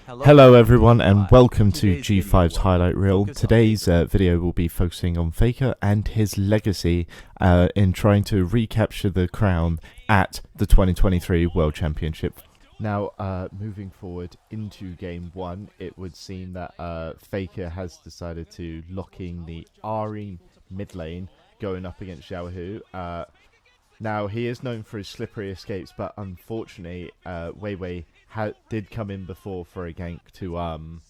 Hello everyone and welcome to G5's highlight reel. Today's video will be focusing on Faker and his legacy in trying to recapture the crown at the 2023 World Championship. Now, moving forward into game one, it would seem that Faker has decided to lock in the Ahri mid lane going up against Xiaohu. Now, he is known for his slippery escapes, but unfortunately, Weiwei did come in before for a gank to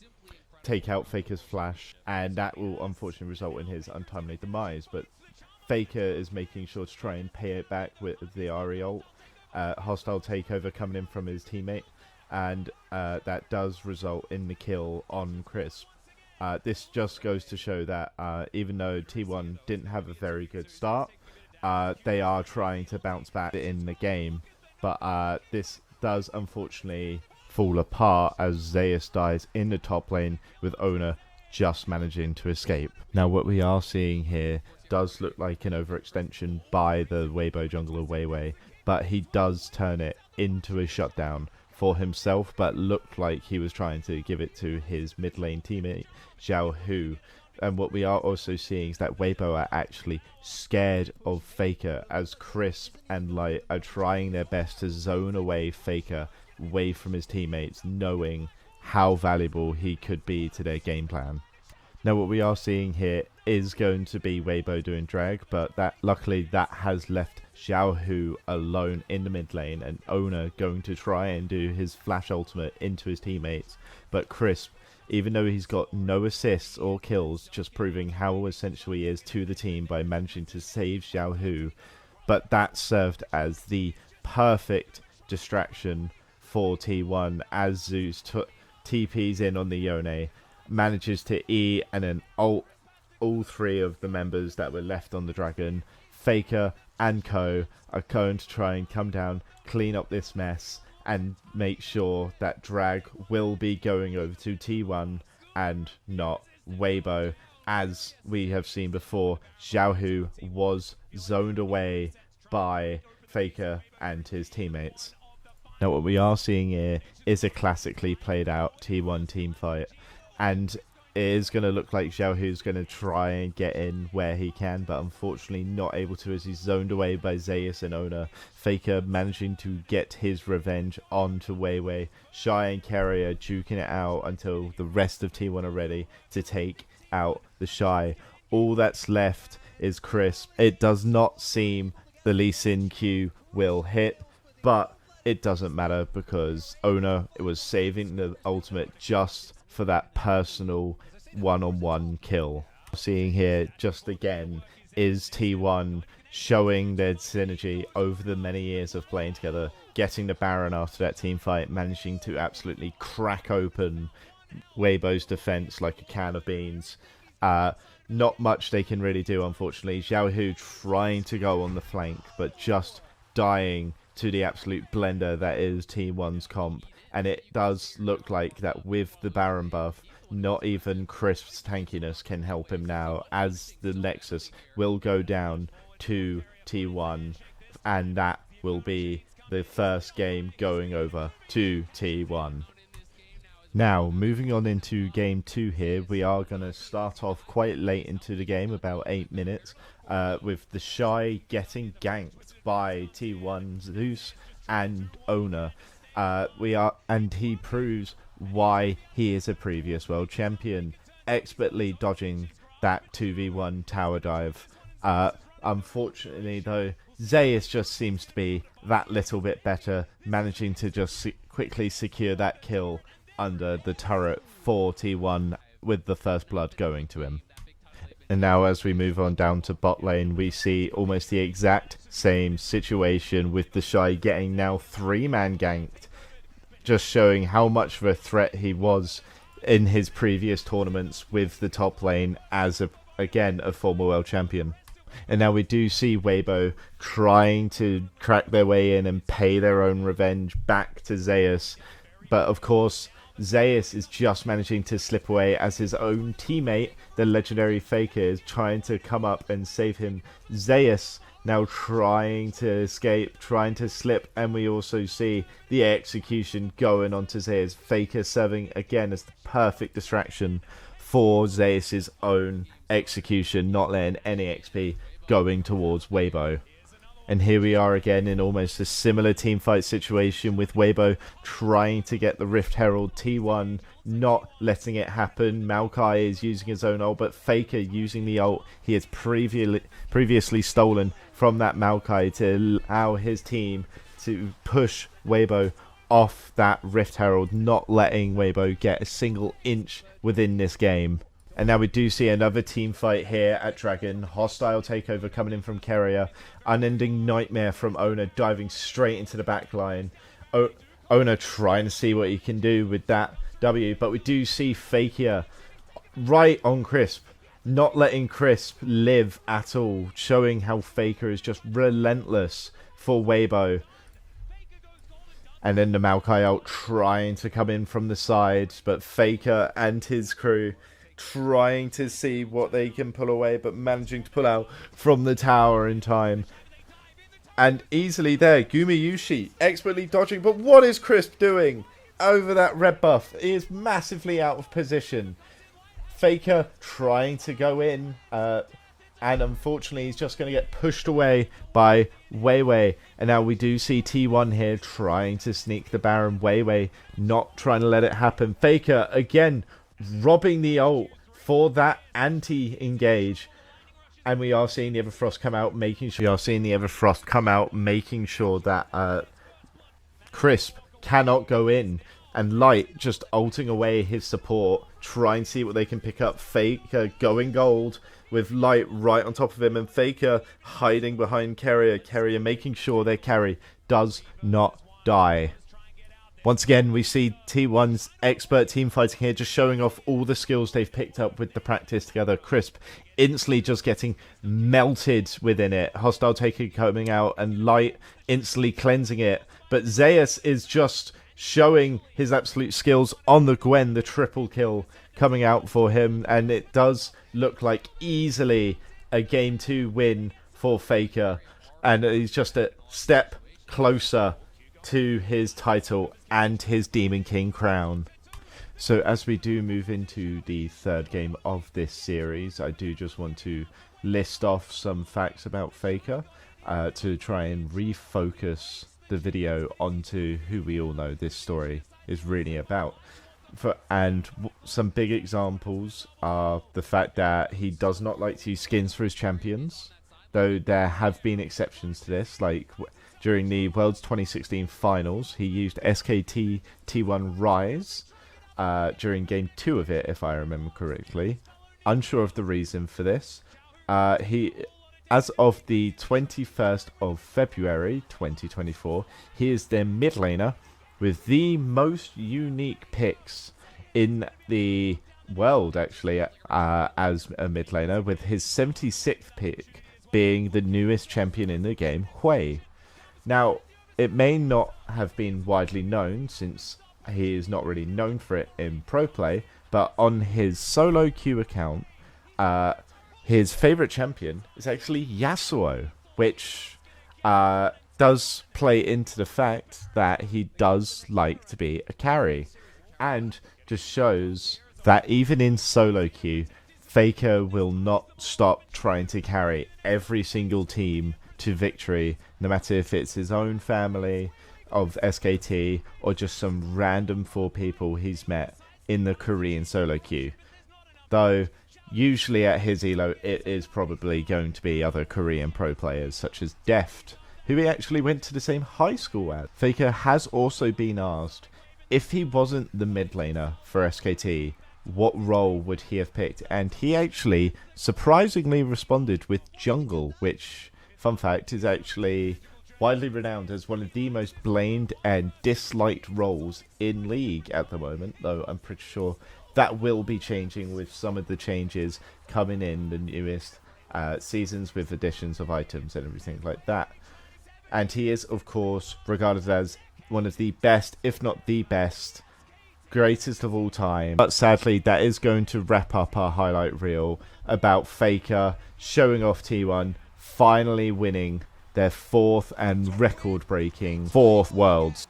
take out Faker's flash, and that will unfortunately result in his untimely demise. But Faker is making sure to try and pay it back with the Ahri ult. Hostile takeover coming in from his teammate, and that does result in the kill on Crisp. This just goes to show that even though T1 didn't have a very good start, they are trying to bounce back in the game, but this does unfortunately fall apart as Zeus dies in the top lane with Oner just managing to escape. Now what we are seeing here does look like an overextension by the Weibo jungler Weiwei, but he does turn it into a shutdown for himself, but looked like he was trying to give it to his mid lane teammate Xiaohu. And what we are also seeing is that Weibo are actually scared of Faker, as Crisp and Light are trying their best to zone away Faker away from his teammates, knowing how valuable he could be to their game plan. Now what we are seeing here is going to be Weibo doing drag, but luckily that has left Xiaohu alone in the mid lane, and Oner going to try and do his flash ultimate into his teammates. But Crisp, even though he's got no assists or kills, just proving how essential he is to the team by managing to save Xiaohu. But that served as the perfect distraction for T1 as Zeus TPs in on the Yone, manages to E and then ult all three of the members that were left on the dragon. Faker and Co are going to try and come down, clean up this mess, and make sure that drag will be going over to T1 and not Weibo. As we have seen before, Xiaohu was zoned away by Faker and his teammates. Now what we are seeing here is a classically played out T1 team fight, and it is going to look like Xiaohu's going to try and get in where he can, but unfortunately not able to as he's zoned away by Zeus and Oner. Faker managing to get his revenge onto Weiwei. Shy and Carry are duking it out until the rest of T1 are ready to take out the Shy. All that's left is Crisp. It does not seem the Lee Sin Q will hit, but it doesn't matter because Oner was saving the ultimate just for that personal one-on-one kill. Seeing here just again is T1 showing their synergy over the many years of playing together, getting the Baron after that team fight, managing to absolutely crack open Weibo's defense like a can of beans. Not much they can really do, unfortunately. Xiaohu trying to go on the flank, but just dying to the absolute blender that is T1's comp. And it does look like that with the Baron buff, not even Crisp's tankiness can help him now, as the Nexus will go down to T1, and that will be the first game going over to T1. Now, moving on into game 2 here, we are going to start off quite late into the game, about 8 minutes, with the Shy getting ganked by T1 Zeus and Oner. And he proves why he is a previous world champion, expertly dodging that 2v1 tower dive. Unfortunately though, Zeus just seems to be that little bit better, managing to just quickly secure that kill under the turret for T1 with the first blood going to him. And now as we move on down to bot lane, we see almost the exact same situation with the Shy getting now 3-man ganked, just showing how much of a threat he was in his previous tournaments with the top lane as, again, a former world champion. And now we do see Weibo trying to crack their way in and pay their own revenge back to Zeus. But of course, Zeus is just managing to slip away as his own teammate, the legendary Faker, is trying to come up and save him. Zeus now trying to escape, trying to slip, and we also see the execution going onto Zeus. Faker serving again as the perfect distraction for Zeus's own execution, not letting any XP going towards Weibo. And here we are again in almost a similar teamfight situation with Weibo trying to get the Rift Herald. T1 not letting it happen. Maokai is using his own ult, but Faker using the ult he has previously stolen from that Maokai to allow his team to push Weibo off that Rift Herald, not letting Weibo get a single inch within this game. And now we do see another team fight here at Dragon. Hostile takeover coming in from Keria. Unending Nightmare from Oner diving straight into the back line. Oner trying to see what he can do with that W. But we do see Faker right on Crisp. Not letting Crisp live at all. Showing how Faker is just relentless for Weibo. And then the Maokai ult trying to come in from the side. But Faker and his crew trying to see what they can pull away, but managing to pull out from the tower in time. And easily there, Gumayusi expertly dodging. But what is Crisp doing over that red buff? He is massively out of position. Faker trying to go in, and unfortunately he's just going to get pushed away by Weiwei. And now we do see T1 here trying to sneak the Baron. Weiwei not trying to let it happen. Faker again robbing the ult for that anti-engage, and we are seeing the Everfrost come out, making sure that Crisp cannot go in, and Light just ulting away his support, trying to see what they can pick up. Faker going gold with Light right on top of him, and Faker hiding behind Keria making sure their carry does not die. Once again, we see T1's expert team fighting here, just showing off all the skills they've picked up with the practice together. Crisp instantly just getting melted within it. Hostile taker coming out and Light instantly cleansing it. But Zeus is just showing his absolute skills on the Gwen, the triple kill coming out for him. And it does look like easily a Game 2 win for Faker. And he's just a step closer to his title and his Demon King crown. So as we do move into the third game of this series, I do just want to list off some facts about Faker to try and refocus the video onto who we all know this story is really about. And some big examples are the fact that he does not like to use skins for his champions, though there have been exceptions to this, like during the Worlds 2016 finals, he used SKT T1 Rise during Game 2 of it, if I remember correctly. Unsure of the reason for this. As of the 21st of February 2024, he is their mid laner with the most unique picks in the world, actually, as a mid laner, with his 76th pick being the newest champion in the game, Hui. Now, it may not have been widely known since he is not really known for it in pro play, but on his solo queue account, his favorite champion is actually Yasuo, which does play into the fact that he does like to be a carry, and just shows that even in solo queue, Faker will not stop trying to carry every single team to victory, no matter if it's his own family of SKT or just some random 4 people he's met in the Korean solo queue. Though usually at his elo it is probably going to be other Korean pro players such as Deft, who he actually went to the same high school as. Faker has also been asked if he wasn't the mid laner for SKT, what role would he have picked, and he actually surprisingly responded with jungle, which, fun fact, is actually widely renowned as one of the most blamed and disliked roles in League at the moment, though I'm pretty sure that will be changing with some of the changes coming in the newest seasons with additions of items and everything like that. And he is, of course, regarded as one of the best, if not the best, greatest of all time. But sadly, that is going to wrap up our highlight reel about Faker showing off T1 finally winning their 4th and record-breaking 4th Worlds.